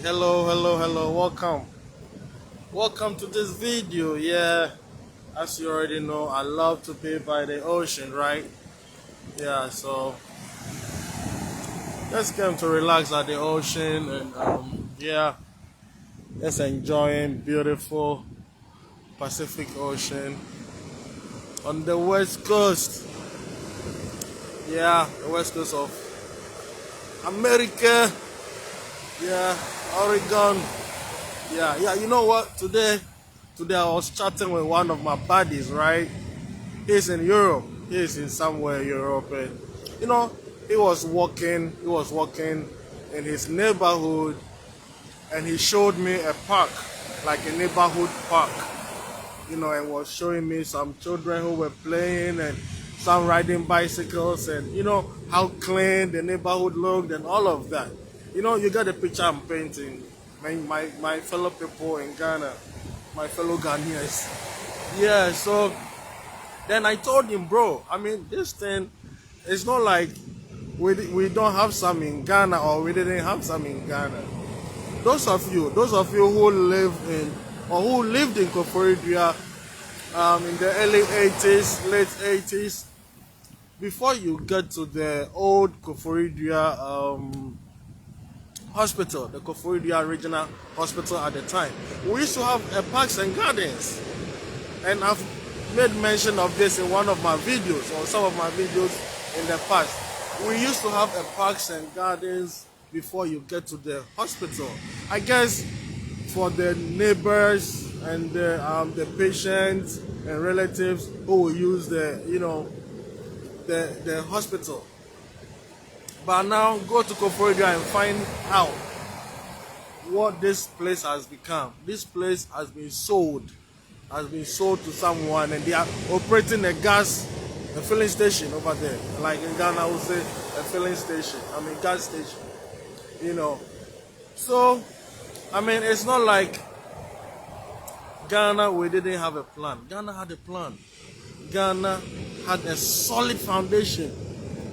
Hello, welcome to this video. Yeah, as you already know, I love to be by the ocean, right? Yeah, so just came to relax at the ocean and yeah, just enjoying beautiful Pacific Ocean on the west coast. Yeah, the west coast of America. Yeah, Oregon. Yeah, you know what? Today I was chatting with one of my buddies, right? He's in Europe. He's in somewhere Europe, and you know, he was walking in his neighborhood, and he showed me a park, like a neighborhood park, and was showing me some children who were playing and some riding bicycles, and how clean the neighborhood looked and all of that. You got the picture I'm painting, my fellow people in Ghana, my fellow Ghanaians. Yeah, so then I told him, bro, I mean, this thing, it's not like we don't have some in Ghana or we didn't have some in Ghana. Those of you who live in or who lived in Koforidua in the early 80s, late 80s, before you get to the old Koforidua hospital, the Koforidua Regional Hospital at the time, we used to have a parks and gardens. And I've made mention of this in one of my videos or some of my videos in the past. We used to have a parks and gardens before you get to the hospital. I guess for the neighbors and the patients and relatives who will use the hospital. But now go to Koforidua and find out what this place has become. This place has been sold to someone, and they are operating a filling station over there. Like in Ghana, I would say a filling station. Gas station. So, it's not like Ghana, we didn't have a plan. Ghana had a plan. Ghana had a solid foundation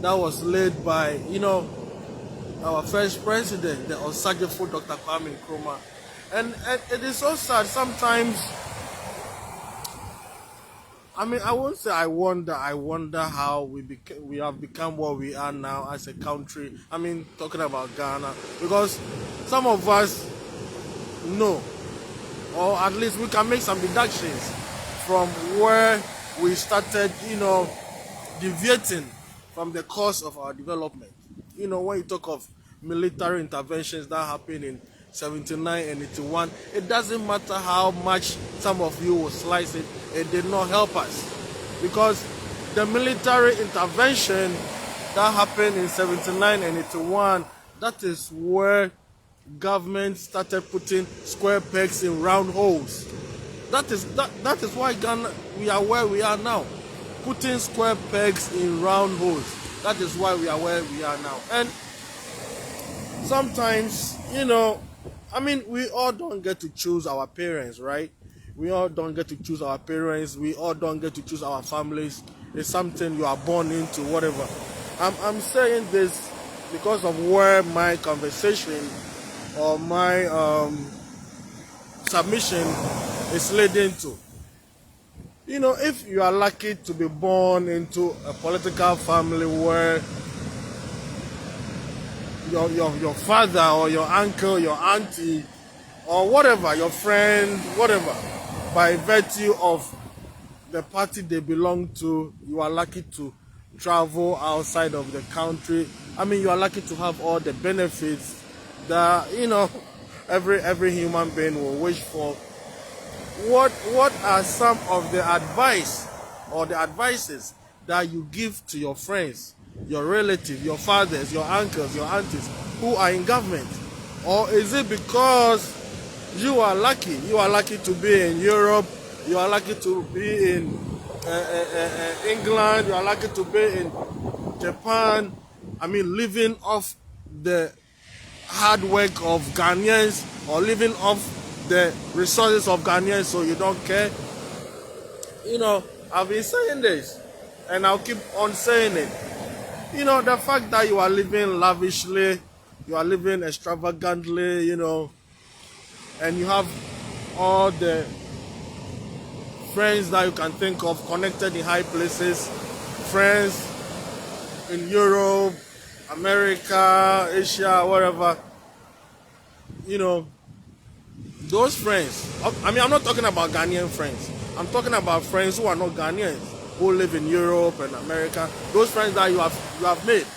that was laid by, our first president, the Osajefo Dr. Kwame Nkrumah. And it is so sad sometimes. I won't say I wonder how we have become what we are now as a country. Talking about Ghana, because some of us know, or at least we can make some deductions from where we started, deviating from the course of our development. When you talk of military interventions that happened in 79 and 81, it doesn't matter how much some of you will slice it, it did not help us. Because the military intervention that happened in 79 and 81, that is where government started putting square pegs in round holes. That is why Ghana, we are where we are now. Putting square pegs in round holes. That is why we are where we are now. And sometimes, we all don't get to choose our parents, right? We all don't get to choose our parents. We all don't get to choose our families. It's something you are born into, whatever. I'm saying this because of where my conversation or my submission is leading to. If you are lucky to be born into a political family where your father or your uncle, your auntie, or whatever, your friend, whatever, by virtue of the party they belong to, you are lucky to travel outside of the country. You are lucky to have all the benefits that every human being will wish for. What are some of the advice or the advices that you give to your friends, your relatives, your fathers, your uncles, your aunties who are in government? Or is it because you are lucky? You are lucky to be in Europe, you are lucky to be in England, you are lucky to be in Japan, living off the hard work of Ghanaians, or living off the resources of Ghanaians, so you don't care? I've been saying this, and I'll keep on saying it. The fact that you are living lavishly, you are living extravagantly, and you have all the friends that you can think of connected in high places, friends in Europe, America, Asia, wherever, those friends. I mean, I'm not talking about Ghanaian friends. I'm talking about friends who are not Ghanaians, who live in Europe and America. Those friends that you have made.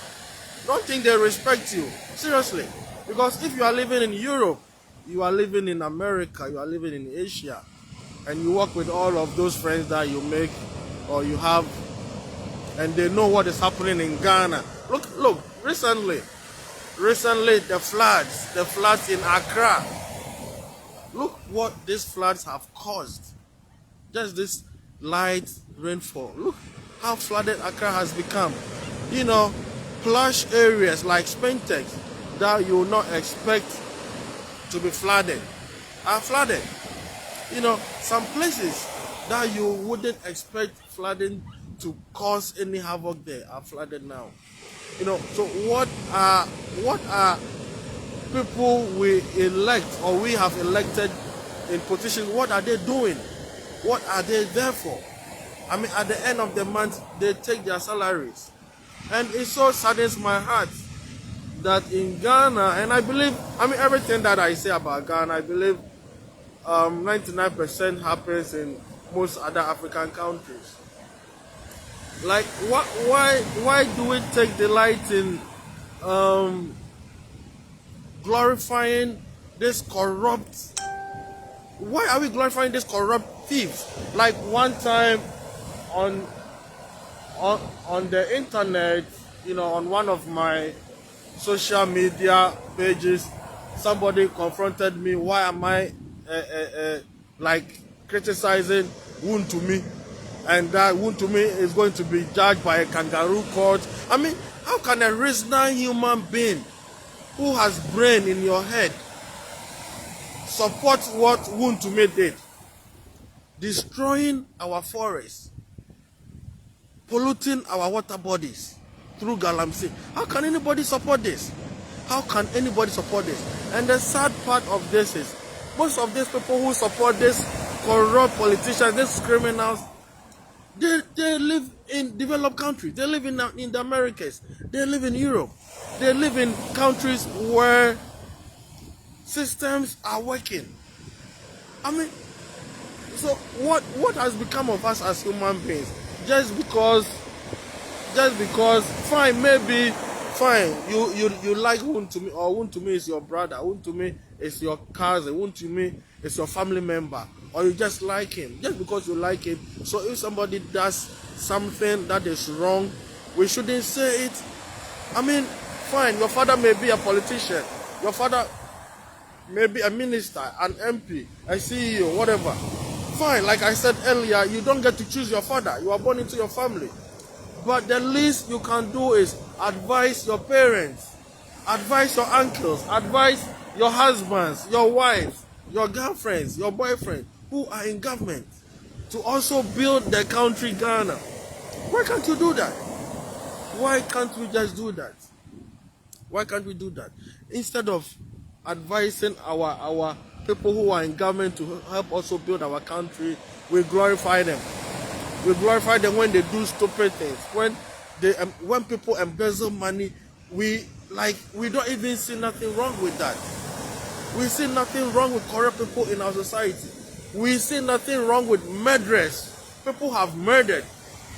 Don't think they respect you. Seriously. Because if you are living in Europe, you are living in America, you are living in Asia, and you work with all of those friends that you make or you have, and they know what is happening in Ghana. Look, recently the floods in Accra. Look what these floods have caused. Just this light rainfall. Look how flooded Accra has become. Plush areas like Spentex that you will not expect to be flooded are flooded. Some places that you wouldn't expect flooding to cause any havoc there are flooded now. So what are people we elect or we have elected in positions, what are they doing? What are they there for? I mean, at the end of the month, they take their salaries. And it so saddens my heart that in Ghana, and I believe, everything that I say about Ghana, I believe 99% happens in most other African countries. Like, why do we take delight in glorifying this corrupt? Why are we glorifying these corrupt thieves? Like one time on the internet, on one of my social media pages, somebody confronted me. Why am I like criticizing Wontumi, and that Wontumi is going to be judged by a kangaroo court? I mean, how can a reasonable human being who has brain in your head support what Wontumi did? Destroying our forests, polluting our water bodies through Galamsey. How can anybody support this? How can anybody support this? And the sad part of this is, most of these people who support this corrupt politicians, these criminals, they live in developed countries. They live in the Americas. They live in Europe. They live in countries where systems are working. I mean, so what has become of us as human beings? Just because fine, you like Wontumi, or Wontumi is your brother, Wontumi is your cousin, Wontumi is your family member, or you just like him. Just because you like him, so if somebody does something that is wrong, we shouldn't say it. I mean, fine, your father may be a politician, your father may be a minister, an MP, a CEO, whatever. Fine, like I said earlier, you don't get to choose your father. You are born into your family. But the least you can do is advise your parents, advise your uncles, advise your husbands, your wives, your girlfriends, your boyfriends who are in government to also build the country Ghana. Why can't you do that? Why can't we just do that? Why can't we do that? Instead of advising our people who are in government to help also build our country, we glorify them. We glorify them when they do stupid things. When people embezzle money, we don't even see nothing wrong with that. We see nothing wrong with corrupt people in our society. We see nothing wrong with murderers. People have murdered.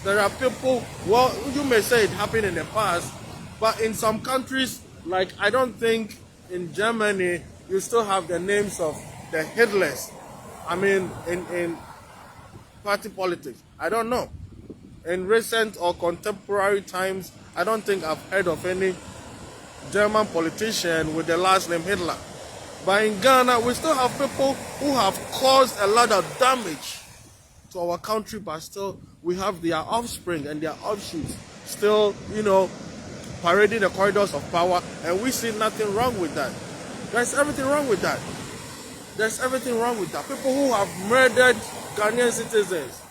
There are people, well, you may say it happened in the past, but in some countries, like I don't think in Germany, you still have the names of the Hitlers. I mean, in party politics. I don't know. In recent or contemporary times, I don't think I've heard of any German politician with the last name Hitler. But in Ghana, we still have people who have caused a lot of damage to our country, but still we have their offspring and their offshoots still, parading the corridors of power, and we see nothing wrong with that. There's everything wrong with that. There's everything wrong with that. People who have murdered Ghanaian citizens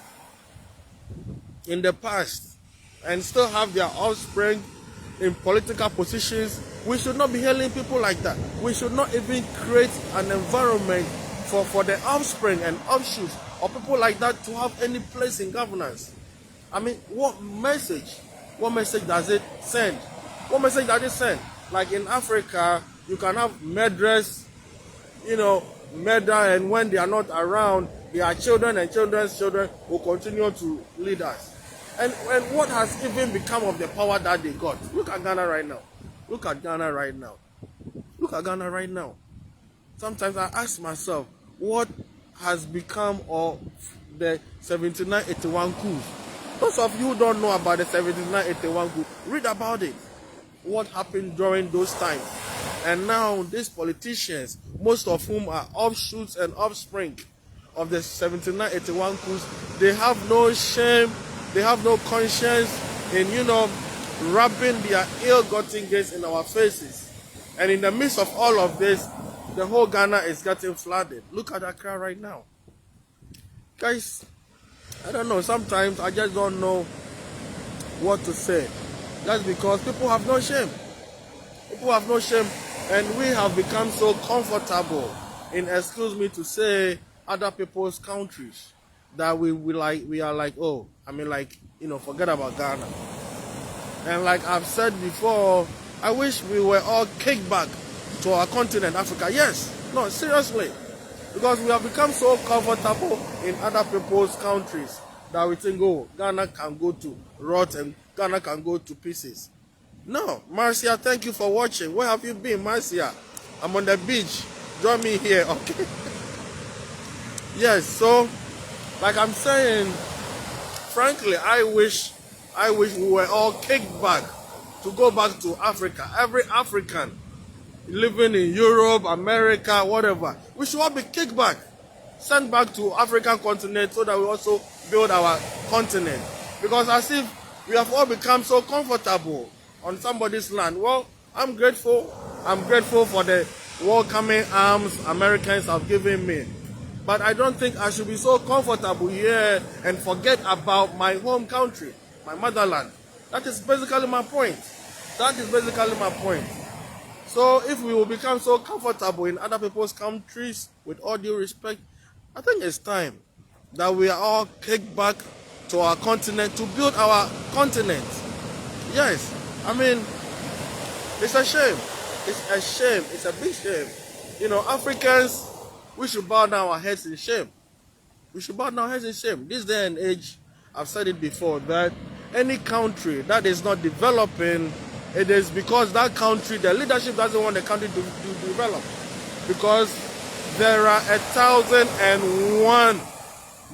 in the past and still have their offspring in political positions, we should not be hailing people like that. We should not even create an environment for the offspring and offshoots of people like that to have any place in governance. I mean, what message does it send? What message does it send? Like in Africa, you can have murderers, murder, and when they are not around, their children and children's children will continue to lead us. And what has even become of the power that they got? Look at Ghana right now. Look at Ghana right now. Look at Ghana right now. Sometimes I ask myself, what has become of the 79-81 coup? Those of you who don't know about the 79-81 coup, read about it. What happened during those times? And now these politicians, most of whom are offshoots and offspring of the 79-81 coups, they have no shame, they have no conscience in, rubbing their ill-gotten gains in our faces. And in the midst of all of this, the whole Ghana is getting flooded. Look at Accra right now. Guys, I don't know, sometimes I just don't know what to say. That's because people have no shame. People have no shame, and we have become so comfortable in, excuse me to say, other people's countries that we are like, oh, forget about Ghana. And like I've said before, I wish we were all kicked back to our continent, Africa. Yes, no, seriously. Because we have become so comfortable in other people's countries that we think, oh, Ghana can go to rot and Ghana can go to pieces. No, Marcia, thank you for watching. Where have you been, Marcia? I'm on the beach. Join me here, okay? Yes, so, like I'm saying, frankly, I wish we were all kicked back to go back to Africa. Every African living in Europe, America, whatever, we should all be kicked back, sent back to African continent so that we also build our continent. Because as if we have all become so comfortable on somebody's land. Well, I'm grateful. I'm grateful for the welcoming arms Americans have given me. But I don't think I should be so comfortable here and forget about my home country, my motherland. That is basically my point. That is basically my point. So if we will become so comfortable in other people's countries, with all due respect, I think it's time that we are all kicked back to our continent to build our continent. Yes, I mean, it's a shame. It's a shame. It's a big shame. Africans, we should bow down our heads in shame. We should bow down our heads in shame. This day and age, I've said it before, that any country that is not developing, it is because that country, the leadership doesn't want the country to develop. Because there are 1,001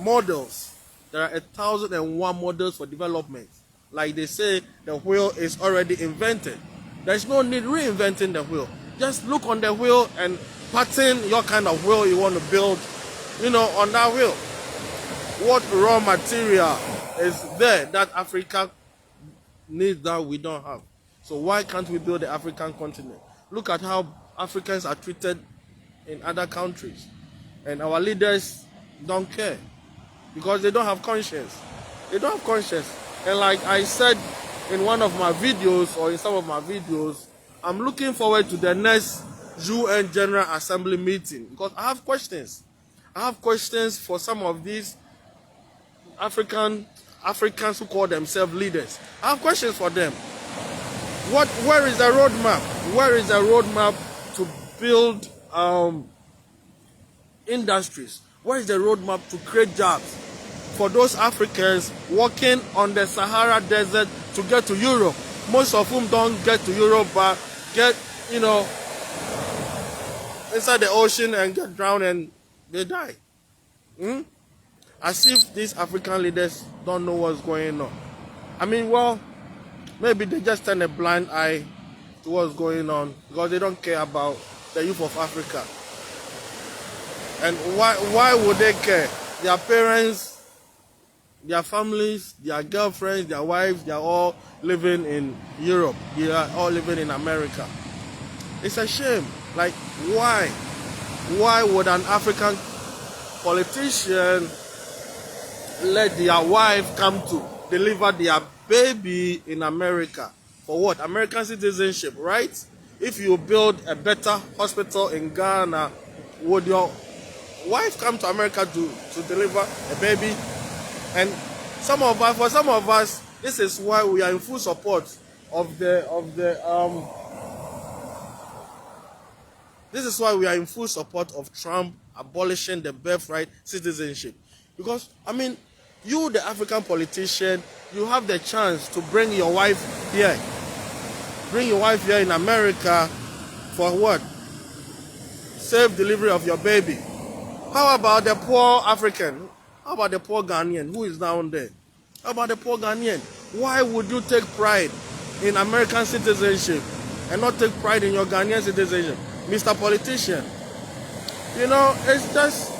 models. There are 1,001 models for development. Like they say, the wheel is already invented. There's no need reinventing the wheel. Just look on the wheel and pattern your kind of wheel you want to build, on that wheel. What raw material is there that Africa needs that we don't have? So why can't we build the African continent? Look at how Africans are treated in other countries. And our leaders don't care because they don't have conscience. They don't have conscience. And like I said in one of my videos, or in some of my videos, I'm looking forward to the next UN General Assembly meeting because I have questions. I have questions for some of these Africans who call themselves leaders. I have questions for them. Where is the roadmap? Where is the roadmap to build industries? Where is the roadmap to create jobs for those Africans working on the Sahara Desert to get to Europe? Most of whom don't get to Europe, but get, inside the ocean and get drowned and they die. As if these African leaders don't know what's going on. I mean, well, maybe they just turn a blind eye to what's going on because they don't care about the youth of Africa. And why would they care? Their parents, their families, their girlfriends, their wives, they are all living in Europe. They are all living in America. It's a shame. Like, why? Why would an African politician let their wife come to deliver their baby in America? For what? American citizenship, right? If you build a better hospital in Ghana, would your wife come to America to deliver a baby, and for some of us, this is why we are in full support of the this is why we are in full support of Trump abolishing the birthright citizenship. Because, I mean, you, the African politician, you have the chance to bring your wife here. Bring your wife here in America for what? Safe delivery of your baby. How about the poor African? How about the poor Ghanaian who is down there? How about the poor Ghanaian? Why would you take pride in American citizenship and not take pride in your Ghanaian citizenship? Mr. Politician, you know, it's just,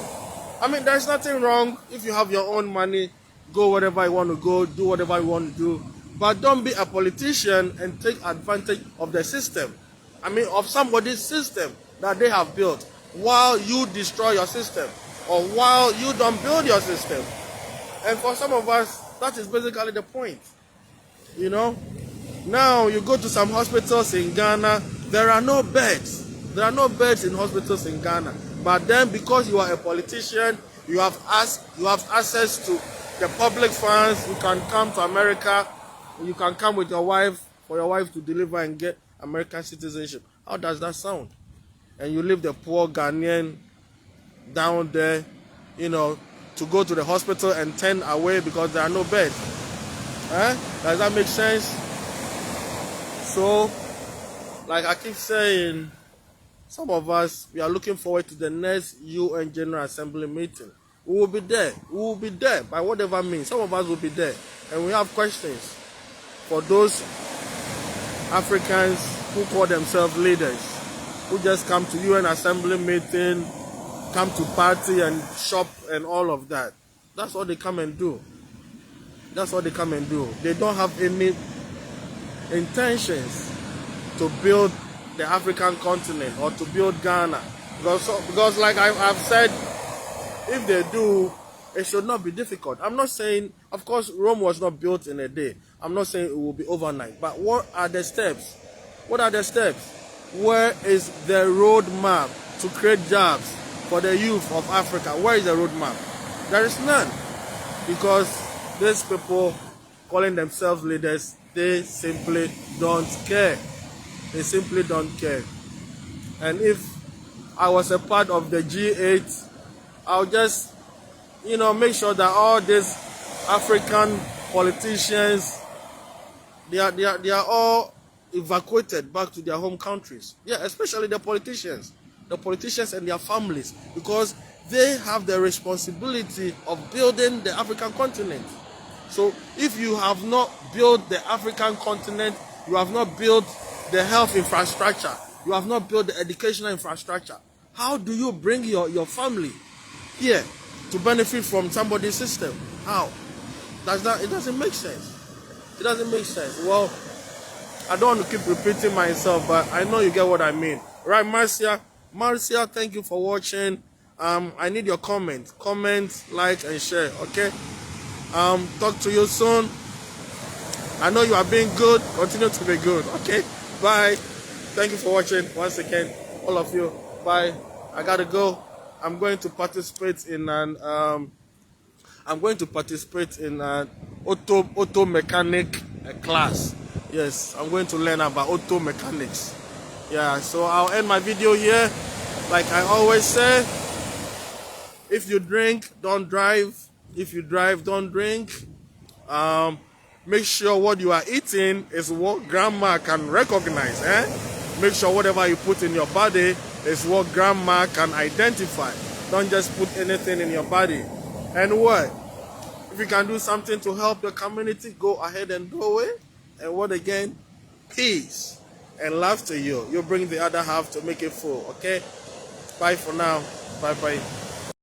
I mean, there's nothing wrong if you have your own money, go wherever you want to go, do whatever you want to do, but don't be a politician and take advantage of the system. I mean, of somebody's system that they have built while you destroy your system or while you don't build your system. And for some of us, that is basically the point, you know. Now, you go to some hospitals in Ghana, there are no beds. There are no beds in hospitals in Ghana. But then, because you are a politician, you have access to the public funds. You can come to America. You can come with your wife for your wife to deliver and get American citizenship. How does that sound? And you leave the poor Ghanaian down there, you know, to go to the hospital and turn away because there are no beds. Does that make sense? So, like I keep saying, some of us, we are looking forward to the next UN General Assembly meeting. We will be there. We will be there by whatever means. Some of us will be there. And we have questions for those Africans who call themselves leaders, who just come to UN Assembly meeting, come to party and shop and all of that. That's what they come and do. That's what they come and do. They don't have any intentions to build the African continent or to build Ghana. Because like I've said, if they do, it should not be difficult. I'm not saying, of course, Rome was not built in a day. I'm not saying it will be overnight. But what are the steps? What are the steps? Where is the roadmap to create jobs for the youth of Africa? Where is the roadmap? There is none. Because these people calling themselves leaders, they simply don't care. They simply don't care. And if I was a part of the G8, I'll just, you know, make sure that all these African politicians, they are all evacuated back to their home countries. Yeah, especially the politicians and their families, because they have the responsibility of building the African continent. So if you have not built the African continent, you have not built the health infrastructure, you have not built the educational infrastructure, how do you bring your family here to benefit from somebody's system? How? It doesn't make sense. It doesn't make sense. Well, I don't want to keep repeating myself, but I know you get what I mean. Right, Marcia, thank you for watching. I need your comment, like, and share, okay? Talk to you soon. I know you are being good. Continue to be good, okay? Bye. Thank you for watching once again, all of you. Bye. I gotta go. I'm going to participate in an auto mechanic class. Yes, I'm going to learn about auto mechanics. Yeah, so I'll end my video here. Like I always say, if you drink, don't drive. If you drive, don't drink. Make sure what you are eating is what grandma can recognize. Make sure whatever you put in your body is what grandma can identify. Don't just put anything in your body. And what? If you can do something to help the community, go ahead and do it. And what again? Peace and love to you. You bring the other half to make it full, okay? Bye for now. Bye-bye.